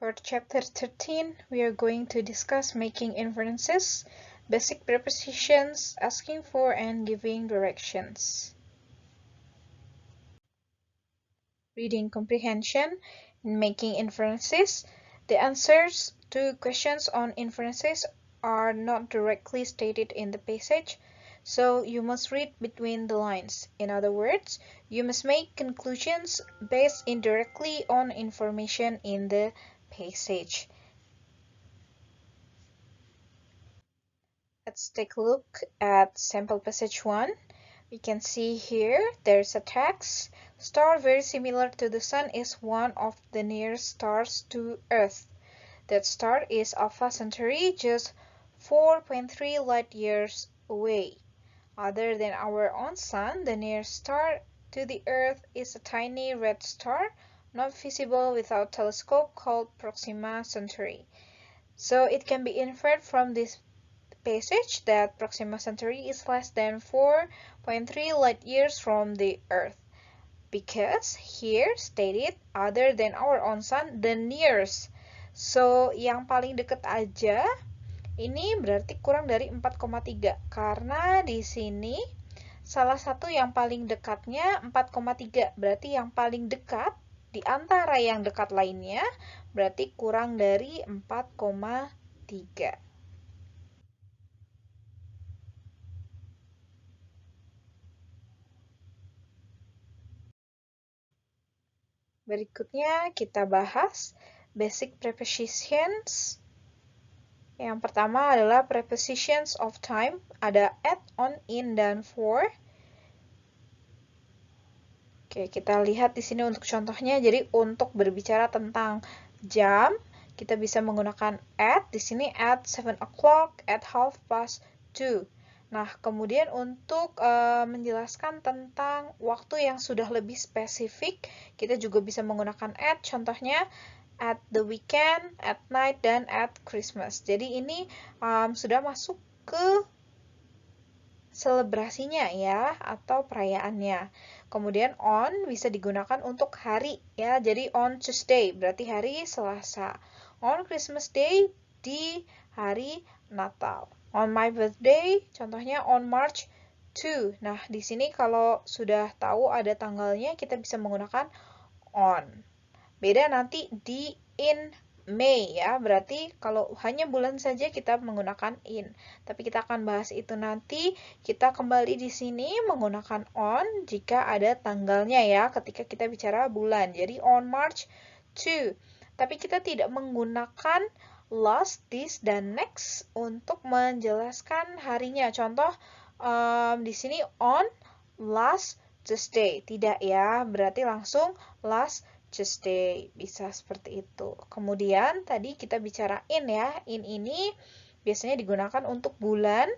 For chapter 13, we are going to discuss making inferences, basic prepositions, asking for and giving directions. Reading comprehension in making inferences. The answers to questions on inferences are not directly stated in the passage, so you must read between the lines. In other words, you must make conclusions based indirectly on information in the passage. Let's take a look at sample passage 1. We can see here there's a text. Star very similar to the Sun is one of the nearest stars to Earth. That star is Alpha Centauri, just 4.3 light years away. Other than our own Sun, the nearest star to the Earth is a tiny red star, not visible without telescope, called Proxima Centauri. So it can be inferred from this passage that Proxima Centauri is less than 4.3 light years from the Earth, because here stated other than our own sun, the nearest. So yang paling dekat aja ini berarti kurang dari 4,3 karena di sini salah satu yang paling dekatnya 4,3, berarti yang paling dekat di antara yang dekat lainnya berarti kurang dari 4,3. Berikutnya kita bahas basic prepositions. Yang pertama adalah prepositions of time. Ada at, on, in, dan for. Oke, kita lihat di sini untuk contohnya. Jadi untuk berbicara tentang jam, kita bisa menggunakan at. Di sini at 7 o'clock, at 2:30. Nah, kemudian untuk menjelaskan tentang waktu yang sudah lebih spesifik, kita juga bisa menggunakan at, contohnya at the weekend, at night, dan at Christmas. Jadi ini sudah masuk ke selebrasinya ya, atau perayaannya. Kemudian on bisa digunakan untuk hari ya, jadi on Tuesday berarti hari Selasa. On Christmas Day di hari Natal. On my birthday, contohnya on March 2. Nah, di sini kalau sudah tahu ada tanggalnya, kita bisa menggunakan on. Beda nanti di in May ya, berarti kalau hanya bulan saja kita menggunakan in. Tapi kita akan bahas itu nanti. Kita kembali di sini menggunakan on jika ada tanggalnya ya, ketika kita bicara bulan. Jadi on March 2. Tapi kita tidak menggunakan last, this, dan next untuk menjelaskan harinya. Contoh di sini on last Tuesday. Tidak ya, berarti langsung last Tuesday. Bisa seperti itu. Kemudian tadi kita bicara in ya. In ini biasanya digunakan untuk bulan,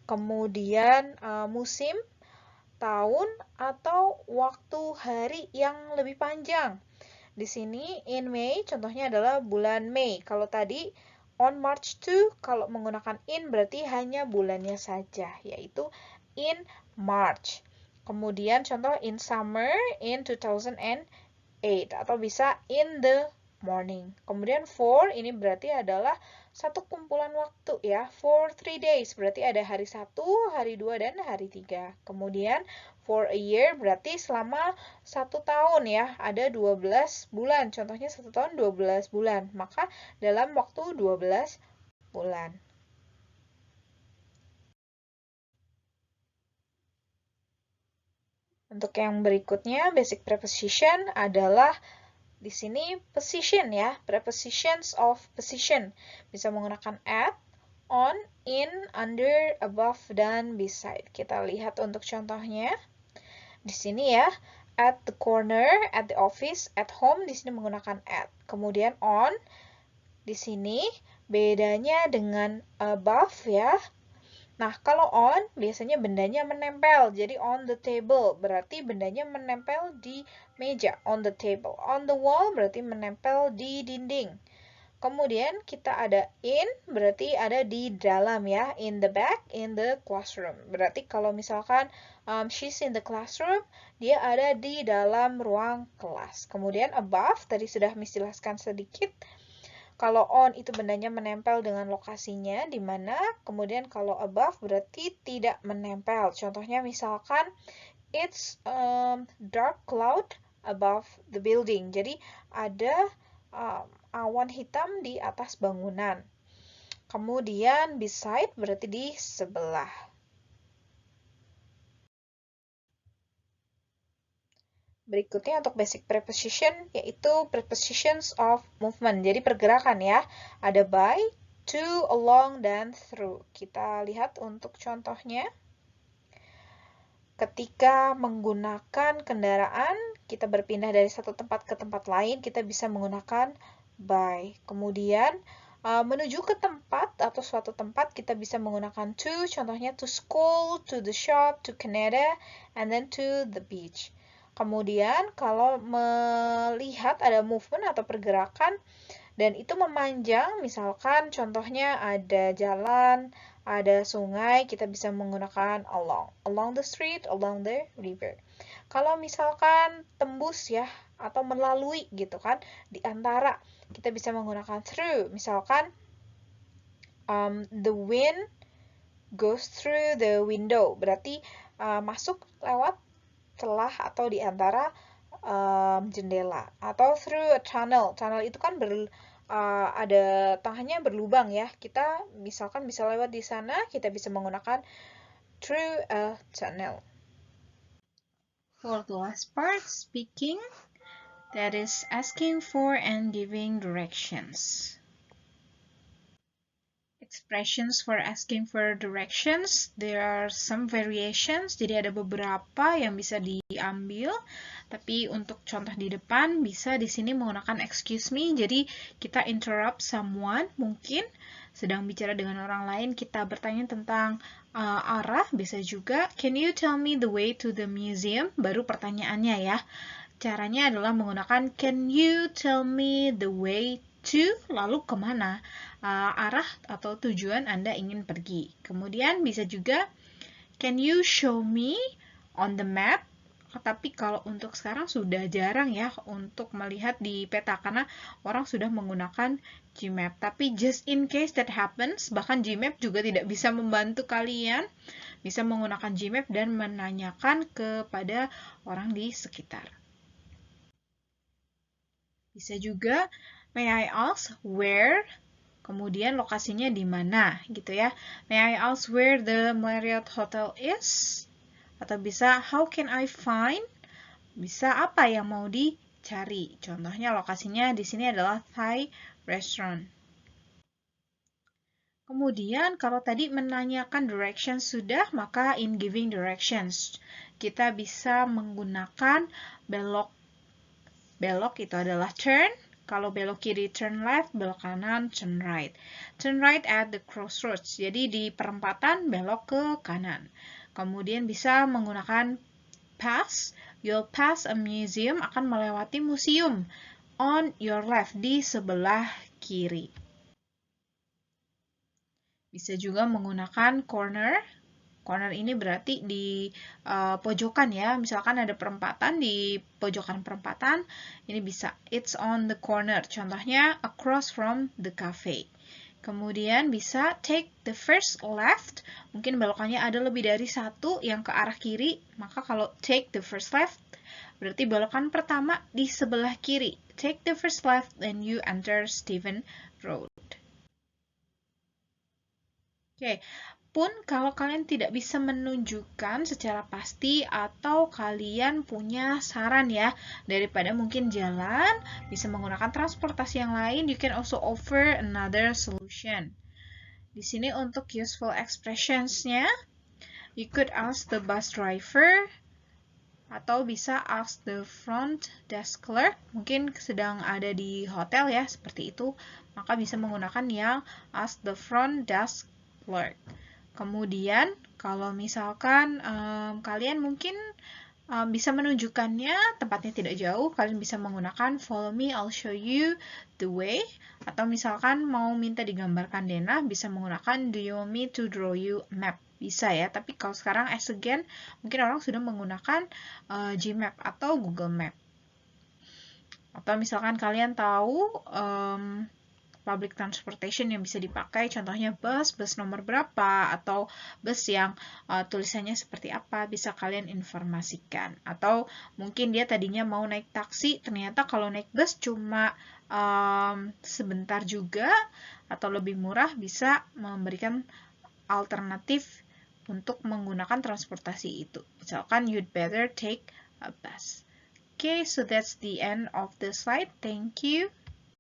kemudian musim, tahun, atau waktu hari yang lebih panjang. Di sini in May contohnya adalah bulan Mei. Kalau tadi on March 2, kalau menggunakan in berarti hanya bulannya saja, yaitu in March. Kemudian contoh in summer in 2008, atau bisa in the morning. Kemudian for ini berarti adalah satu kumpulan waktu ya. For 3 days berarti ada hari 1, hari 2, dan hari 3. Kemudian for a year berarti selama 1 tahun ya. Ada 12 bulan. Contohnya 1 tahun 12 bulan. Maka dalam waktu 12 bulan. Untuk yang berikutnya, basic preposition adalah di sini position ya, prepositions of position. Bisa menggunakan at, on, in, under, above, dan beside. Kita lihat untuk contohnya. Di sini ya, at the corner, at the office, at home, di sini menggunakan at. Kemudian on, di sini bedanya dengan above ya. Nah, kalau on, biasanya bendanya menempel. Jadi on the table, berarti bendanya menempel di meja. On the table. On the wall, berarti menempel di dinding. Kemudian kita ada in, berarti ada di dalam ya. In the back, in the classroom. Berarti kalau misalkan she's in the classroom, dia ada di dalam ruang kelas. Kemudian above, tadi sudah menjelaskan sedikit. Kalau on itu bendanya menempel dengan lokasinya di mana, kemudian kalau above berarti tidak menempel. Contohnya misalkan it's dark cloud above the building. Jadi ada awan hitam di atas bangunan. Kemudian beside berarti di sebelah. Berikutnya untuk basic preposition yaitu prepositions of movement. Jadi pergerakan ya. Ada by, to, along, dan through. Kita lihat untuk contohnya. Ketika menggunakan kendaraan, kita berpindah dari satu tempat ke tempat lain, kita bisa menggunakan by. Kemudian menuju ke tempat atau suatu tempat, kita bisa menggunakan to. Contohnya to school, to the shop, to Canada, and then to the beach. Kemudian kalau melihat ada movement atau pergerakan dan itu memanjang, misalkan contohnya ada jalan, ada sungai, kita bisa menggunakan along the street, along the river. Kalau misalkan tembus ya atau melalui gitu kan, di antara kita bisa menggunakan through. Misalkan the wind goes through the window, berarti masuk lewat celah atau di antara jendela, atau through a tunnel. Tunnel itu kan ada tengahnya berlubang ya. Kita misalkan bisa lewat di sana, kita bisa menggunakan through a tunnel. For the last part, speaking, that is asking for and giving directions. Expressions for asking for directions, there are some variations, jadi ada beberapa yang bisa diambil, tapi untuk contoh di depan bisa di sini menggunakan excuse me, jadi kita interrupt someone, mungkin sedang bicara dengan orang lain, kita bertanya tentang arah, bisa juga can you tell me the way to the museum, baru pertanyaannya ya. Caranya adalah menggunakan can you tell me the way to, lalu kemana arah atau tujuan Anda ingin pergi. Kemudian bisa juga can you show me on the map, tapi kalau untuk sekarang sudah jarang ya untuk melihat di peta karena orang sudah menggunakan Gmap. Tapi just in case that happens, bahkan Gmap juga tidak bisa membantu kalian, bisa menggunakan Gmap dan menanyakan kepada orang di sekitar. Bisa juga may I ask where, kemudian lokasinya di mana gitu ya. May I ask where the Marriott Hotel is? Atau bisa how can I find? Bisa apa yang mau dicari? Contohnya lokasinya di sini adalah Thai restaurant. Kemudian kalau tadi menanyakan directions sudah, maka in giving directions kita bisa menggunakan belok. Belok itu adalah turn. Kalau belok kiri, turn left. Belok kanan, turn right. Turn right at the crossroads. Jadi di perempatan, belok ke kanan. Kemudian bisa menggunakan pass. You'll pass a museum, akan melewati museum. On your left, di sebelah kiri. Bisa juga menggunakan corner. Corner ini berarti di pojokan ya. Misalkan ada perempatan, di pojokan perempatan, ini bisa it's on the corner. Contohnya across from the cafe. Kemudian bisa take the first left. Mungkin belokannya ada lebih dari satu yang ke arah kiri. Maka kalau take the first left, berarti belokan pertama di sebelah kiri. Take the first left and you enter Stephen Road. Oke. Pun kalau kalian tidak bisa menunjukkan secara pasti atau kalian punya saran ya, daripada mungkin jalan, bisa menggunakan transportasi yang lain, you can also offer another solution. Di sini untuk useful expressions-nya, you could ask the bus driver, atau bisa ask the front desk clerk, mungkin sedang ada di hotel ya, seperti itu, maka bisa menggunakan yang ask the front desk clerk. Kemudian, kalau misalkan kalian mungkin bisa menunjukkannya, tempatnya tidak jauh, kalian bisa menggunakan follow me, I'll show you the way. Atau misalkan mau minta digambarkan denah, bisa menggunakan do you want me to draw you a map? Bisa ya, tapi kalau sekarang as again, mungkin orang sudah menggunakan Gmap atau Google Map. Atau misalkan kalian tahu public transportation yang bisa dipakai, contohnya bus nomor berapa, atau bus yang tulisannya seperti apa, bisa kalian informasikan. Atau mungkin dia tadinya mau naik taksi, ternyata kalau naik bus cuma sebentar juga, atau lebih murah, bisa memberikan alternatif untuk menggunakan transportasi itu. Misalkan, you'd better take a bus. Okay, so that's the end of the slide. Thank you.